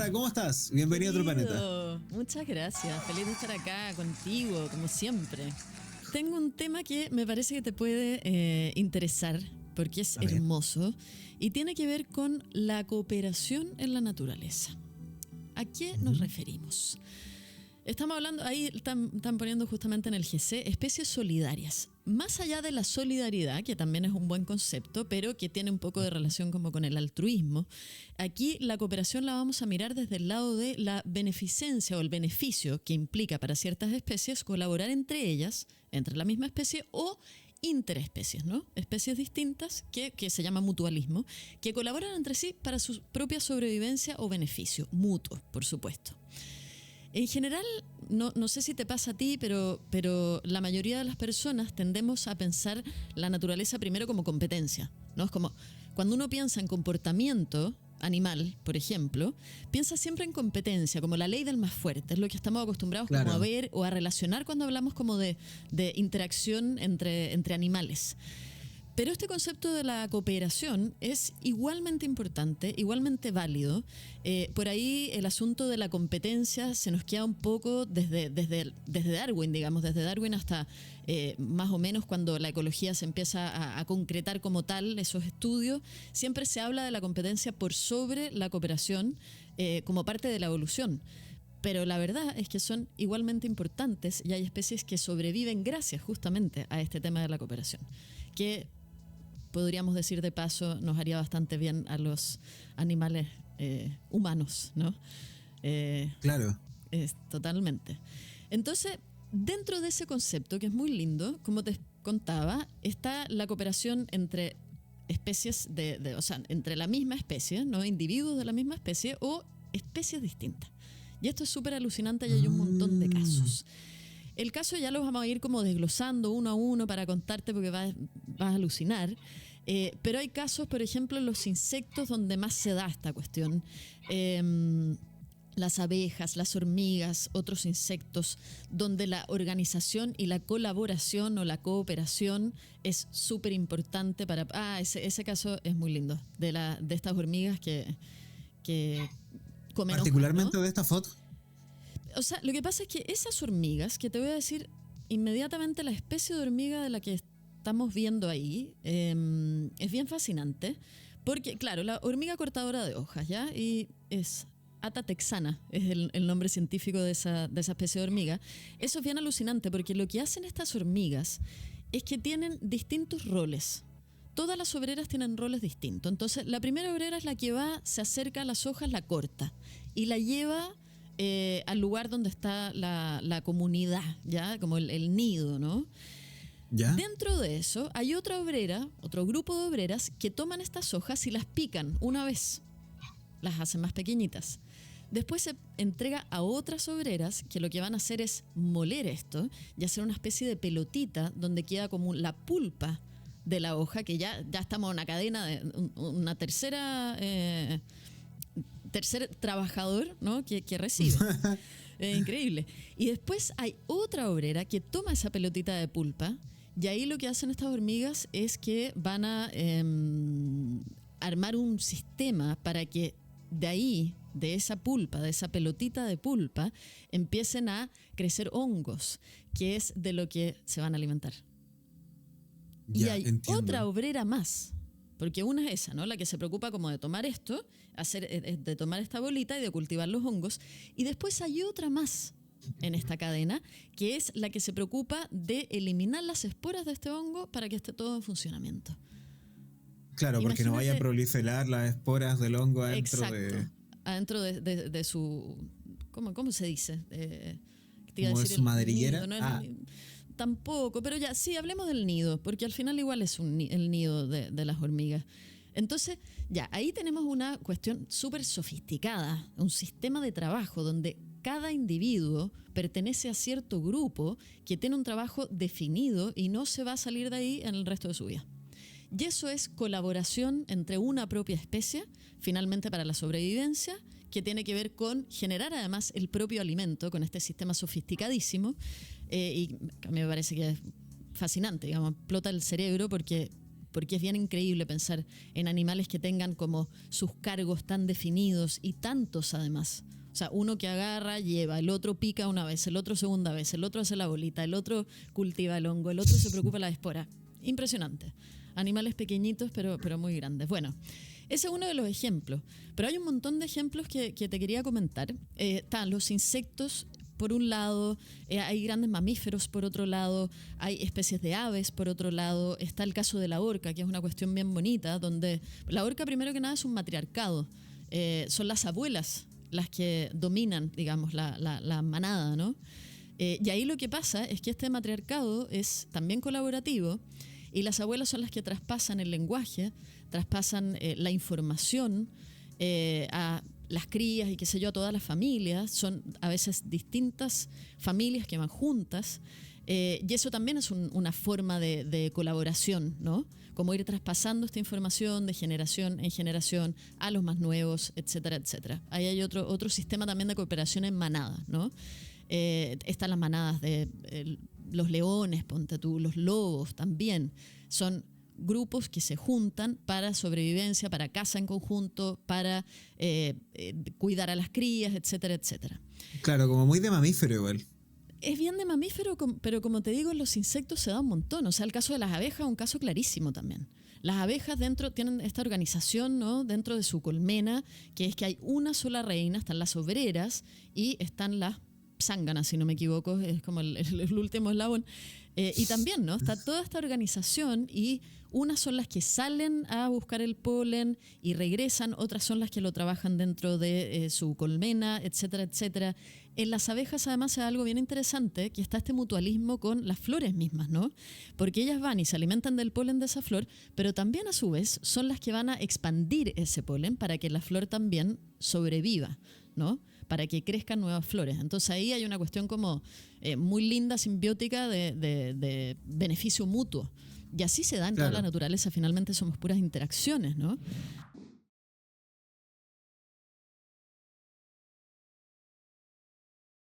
Tamara, ¿cómo estás? Bienvenido a otro planeta. Muchas gracias. Feliz de estar acá contigo, como siempre. Tengo un tema que me parece que te puede interesar, porque es hermoso, y tiene que ver con la cooperación en la naturaleza. ¿A qué nos referimos? Estamos hablando, ahí están poniendo justamente en el GC, especies solidarias. Más allá de la solidaridad, que también es un buen concepto, pero que tiene un poco de relación como con el altruismo, aquí la cooperación la vamos a mirar desde el lado de la beneficencia o el beneficio que implica para ciertas especies colaborar entre ellas, entre la misma especie o interespecies, ¿no? Especies distintas que se llama mutualismo, que colaboran entre sí para su propia sobrevivencia o beneficio, mutuo, por supuesto. En general, no sé si te pasa a ti, pero la mayoría de las personas tendemos a pensar la naturaleza primero como competencia, ¿no? Es como cuando uno piensa en comportamiento animal, por ejemplo, piensa siempre en competencia, como la ley del más fuerte, es lo que estamos acostumbrados como a ver o a relacionar cuando hablamos como de interacción entre animales. Pero este concepto de la cooperación es igualmente importante, igualmente válido. Por ahí el asunto de la competencia se nos queda un poco desde Darwin, digamos, desde Darwin hasta más o menos cuando la ecología se empieza a concretar como tal, esos estudios, siempre se habla de la competencia por sobre la cooperación como parte de la evolución. Pero la verdad es que son igualmente importantes y hay especies que sobreviven gracias justamente a este tema de la cooperación, que podríamos decir de paso, nos haría bastante bien a los animales humanos, ¿no? Claro. Totalmente. Entonces, dentro de ese concepto, que es muy lindo, como te contaba, está la cooperación entre especies, o sea, entre la misma especie, ¿no? Individuos de la misma especie o especies distintas. Y esto es súper alucinante y hay un montón de casos. El caso ya los vamos a ir como desglosando uno a uno para contarte porque vas a alucinar. Pero hay casos, por ejemplo, en los insectos donde más se da esta cuestión. Las abejas, las hormigas, otros insectos, donde la organización y la colaboración o la cooperación es súper importante para... ese caso es muy lindo, de estas hormigas que comen particularmente hojas, ¿no? De esta foto. O sea, lo que pasa es que esas hormigas, que te voy a decir inmediatamente la especie de hormiga de la que estamos viendo ahí, es bien fascinante, porque, claro, la hormiga cortadora de hojas, ¿ya? Y es Ata texana, es el nombre científico de esa especie de hormiga. Eso es bien alucinante, porque lo que hacen estas hormigas es que tienen distintos roles. Todas las obreras tienen roles distintos. Entonces, la primera obrera es la que se acerca a las hojas, la corta y la lleva al lugar donde está la comunidad, ¿ya? Como el nido, ¿no? ¿Ya? Dentro de eso hay otra obrera, otro grupo de obreras que toman estas hojas y las pican una vez, las hacen más pequeñitas. Después se entrega a otras obreras que lo que van a hacer es moler esto y hacer una especie de pelotita donde queda como la pulpa de la hoja, que ya estamos en una cadena de una tercer trabajador, ¿no? que recibe. Increíble. Y después hay otra obrera que toma esa pelotita de pulpa y ahí lo que hacen estas hormigas es que van a armar un sistema para que de ahí, de esa pulpa, de esa pelotita de pulpa, empiecen a crecer hongos, que es de lo que se van a alimentar. Y hay otra obrera más, porque una es esa, ¿no? La que se preocupa como de tomar esto, de tomar esta bolita y de cultivar los hongos. Y después hay otra más en esta cadena, que es la que se preocupa de eliminar las esporas de este hongo para que esté todo en funcionamiento. Claro, porque no vaya a proliferar las esporas del hongo adentro. Exacto, adentro de su... ¿Cómo se dice? ¿Como de su madriguera? Tampoco, pero ya, sí, hablemos del nido, porque al final igual es el nido de las hormigas. Entonces, ya, ahí tenemos una cuestión súper sofisticada, un sistema de trabajo donde cada individuo pertenece a cierto grupo que tiene un trabajo definido y no se va a salir de ahí en el resto de su vida. Y eso es colaboración entre una propia especie, finalmente para la sobrevivencia, que tiene que ver con generar además el propio alimento con este sistema sofisticadísimo. Y a mí me parece que es fascinante, digamos, explota el cerebro porque porque es bien increíble pensar en animales que tengan como sus cargos tan definidos y tantos además. O sea, uno que agarra, lleva, el otro pica una vez, el otro segunda vez, el otro hace la bolita, el otro cultiva el hongo, el otro se preocupa de la espora. Impresionante. Animales pequeñitos pero muy grandes. Bueno, ese es uno de los ejemplos. Pero hay un montón de ejemplos que te quería comentar. Están los insectos, por un lado, hay grandes mamíferos por otro lado, hay especies de aves por otro lado, está el caso de la orca, que es una cuestión bien bonita, donde la orca primero que nada es un matriarcado, son las abuelas las que dominan, digamos, la manada, ¿no? Y ahí lo que pasa es que este matriarcado es también colaborativo y las abuelas son las que traspasan el lenguaje, traspasan la información a las crías y qué sé yo, a todas las familias. Son a veces distintas familias que van juntas y eso también es una forma de colaboración, ¿no? Como ir traspasando esta información de generación en generación a los más nuevos, etcétera, etcétera. Ahí hay otro sistema también de cooperación en manada, ¿no? Están las manadas de los leones, ponte tú, los lobos también. Son grupos que se juntan para sobrevivencia, para caza en conjunto, para cuidar a las crías, etcétera, etcétera. Claro, como muy de mamífero igual. Es bien de mamífero, pero como te digo, en los insectos se da un montón. O sea, el caso de las abejas es un caso clarísimo también. Las abejas tienen esta organización, ¿no? Dentro de su colmena, que es que hay una sola reina, están las obreras y están las zánganas, si no me equivoco, es como el último eslabón. Y también, ¿no? Está toda esta organización y unas son las que salen a buscar el polen y regresan, otras son las que lo trabajan dentro de su colmena, etcétera, etcétera. En las abejas además se da algo bien interesante, que está este mutualismo con las flores mismas, ¿no? Porque ellas van y se alimentan del polen de esa flor, pero también a su vez son las que van a expandir ese polen para que la flor también sobreviva, ¿no? Para que crezcan nuevas flores. Entonces ahí hay una cuestión como muy linda, simbiótica de beneficio mutuo. Y así se da en toda la naturaleza, finalmente somos puras interacciones, ¿no?